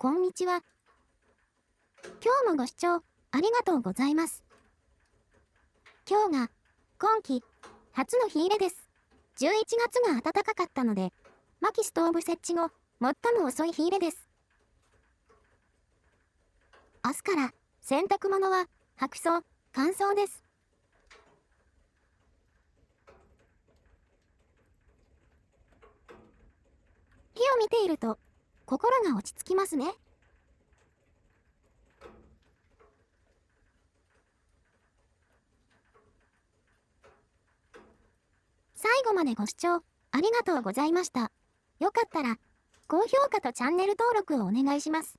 こんにちは。今日もご視聴ありがとうございます。今日が今季初の火入れです。11月が暖かかったので、薪ストーブ設置後、最も遅い火入れです。明日から洗濯物は白燥、乾燥です。火を見ていると心が落ち着きますね。最後までご視聴ありがとうございました。よかったら高評価とチャンネル登録をお願いします。